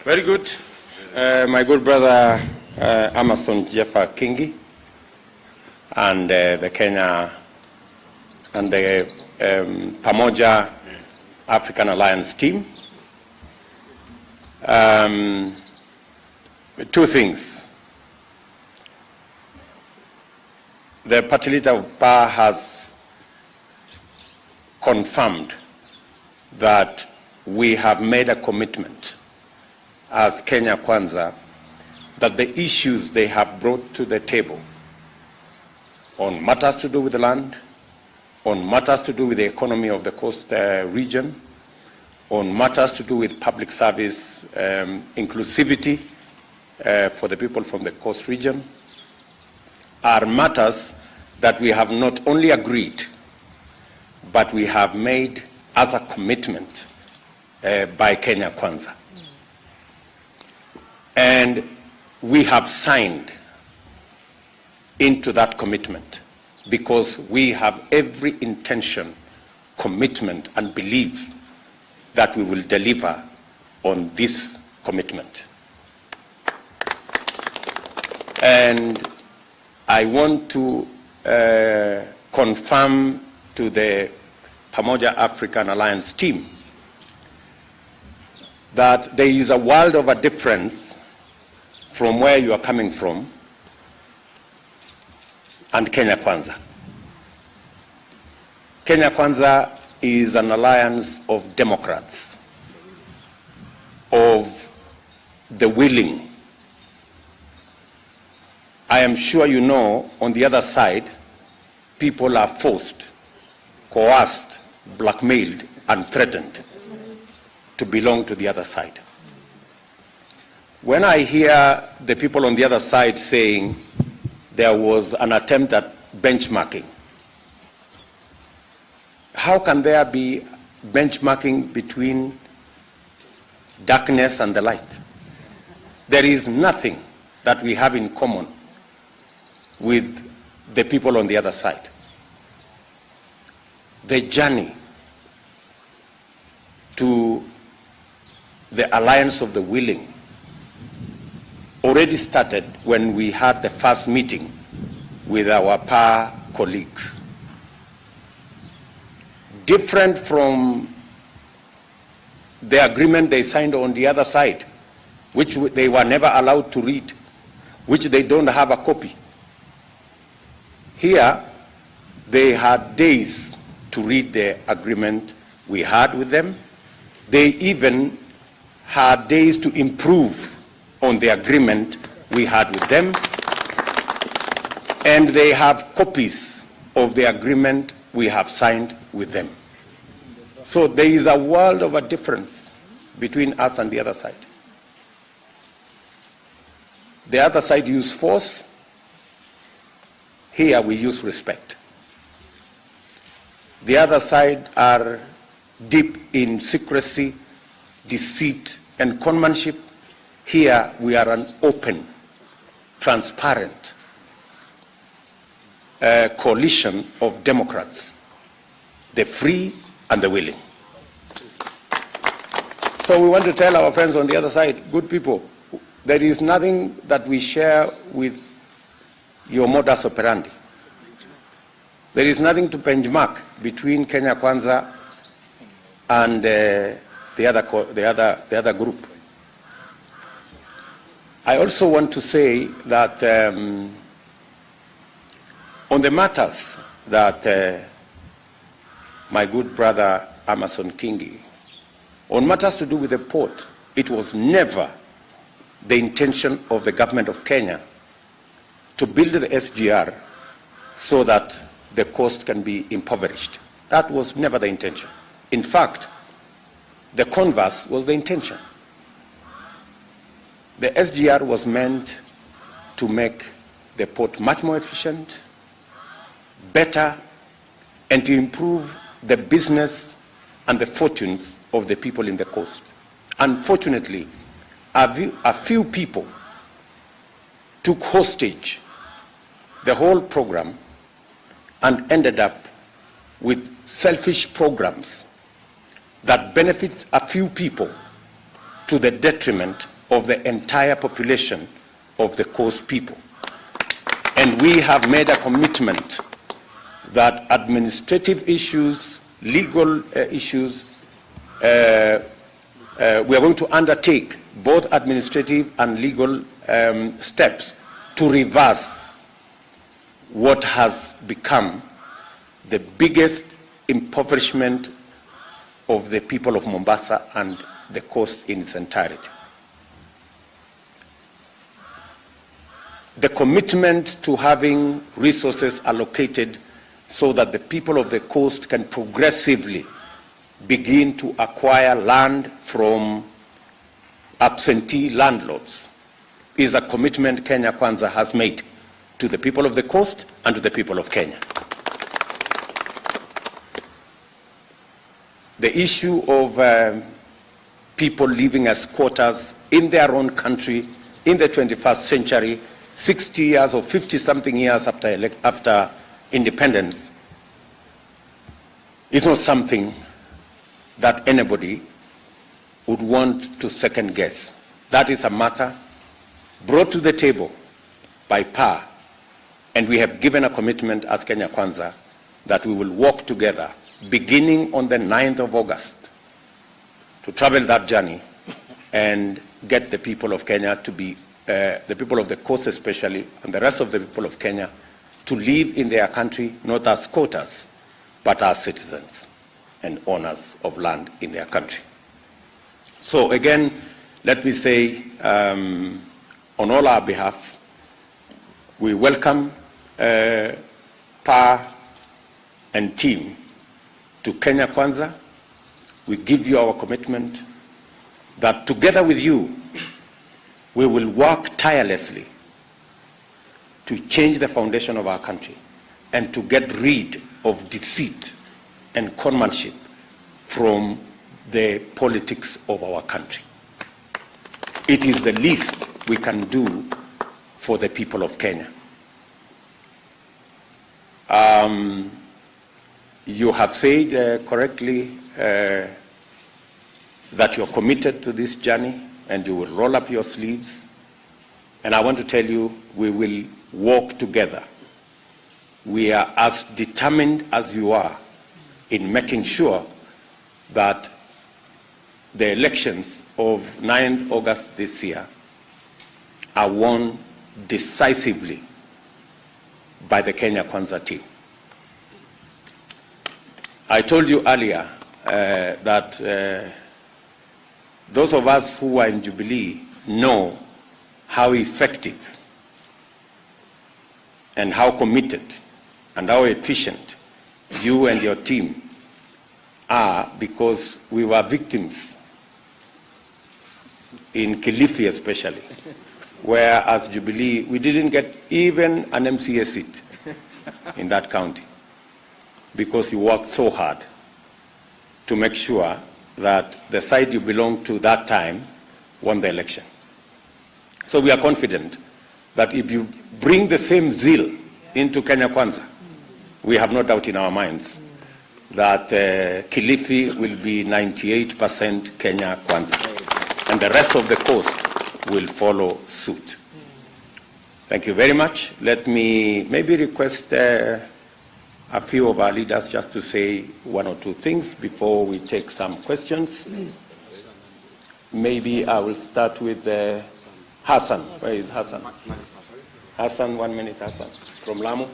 Very good. My good brother Amason Jeffa Kingi and the Kenya and the Pamoja African Alliance team. Two things. The party leader of PA has confirmed that we have made a commitment as Kenya Kwanza that the issues they have brought to the table on matters to do with the land, on matters to do with the economy of the coast region, on matters to do with public service inclusivity for the people from the coast region, are matters that we have not only agreed, but we have made as a commitment by Kenya Kwanza. And we have signed into that commitment because we have every intention, commitment, and belief that we will deliver on this commitment. And I want to confirm to the Pamoja African Alliance team that there is a world of a difference from where you are coming from and Kenya Kwanza. Kenya Kwanza is an alliance of Democrats, of the willing. I am sure you know, on the other side, people are forced, coerced, blackmailed, and threatened to belong to the other side. When I hear the people on the other side saying there was an attempt at benchmarking, how can there be benchmarking between darkness and the light? There is nothing that we have in common with the people on the other side. The journey to the alliance of the willing already started when we had the first meeting with our PA colleagues. Different from the agreement they signed on the other side, which they were never allowed to read, which they don't have a copy. Here, they had days to read the agreement we had with them. They even had days to improve on the agreement we had with them. And they have copies of the agreement we have signed with them. So there is a world of a difference between us and the other side. The other side use force. Here we use respect. The other side are deep in secrecy, deceit, and conmanship. Here we are an open, transparent coalition of Democrats, the free and the willing. So we want to tell our friends on the other side, good people, there is nothing that we share with your modus operandi. There is nothing to benchmark between Kenya Kwanza and the other group. I also want to say that on the matters that my good brother Amason Kingi, on matters to do with the port, it was never the intention of the government of Kenya to build the SGR so that the coast can be impoverished. That was never the intention. In fact, the converse was the intention. The SGR was meant to make the port much more efficient, better, and to improve the business and the fortunes of the people in the coast. Unfortunately, a few people took hostage the whole program and ended up with selfish programs that benefit a few people to the detriment of the entire population of the coast people. And we have made a commitment that administrative issues, legal issues, we are going to undertake both administrative and legal steps to reverse what has become the biggest impoverishment of the people of Mombasa and the coast in its entirety. The commitment to having resources allocated so that the people of the coast can progressively begin to acquire land from absentee landlords is a commitment Kenya Kwanza has made to the people of the coast and to the people of Kenya. The issue of people living as squatters in their own country in the 21st century, 60 years or 50-something years after independence, is not something that anybody would want to second guess. That is a matter brought to the table by power, and we have given a commitment as Kenya Kwanza that we will work together beginning on the 9th of August to travel that journey and get the people of Kenya to be, the people of the coast especially, and the rest of the people of Kenya to live in their country not as squatters, but as citizens and owners of land in their country. So again, let me say, on all our behalf, we welcome PA and team to Kenya Kwanza. We give you our commitment that together with you, we will work tirelessly to change the foundation of our country and to get rid of deceit and conmanship from the politics of our country. It is the least we can do for the people of Kenya. You have said correctly that you're committed to this journey and you will roll up your sleeves. And I want to tell you, we will walk together. We are as determined as you are in making sure that the elections of 9th August this year are won decisively by the Kenya Kwanza team. I told you earlier that those of us who are in Jubilee know how effective and how committed and how efficient you and your team are, because we were victims in Kilifi especially, where as Jubilee we didn't get even an MCA seat in that county because you worked so hard to make sure that the side you belonged to that time won the election. So we are confident that if you bring the same zeal into Kenya Kwanza, we have no doubt in our minds that Kilifi will be 98% Kenya Kwanza, and the rest of the coast will follow suit. Thank you very much. Let me maybe request a few of our leaders just to say one or two things before we take some questions. Maybe I will start with Hassan. Where is Hassan? Hassan, 1 minute, Hassan, from Lamu.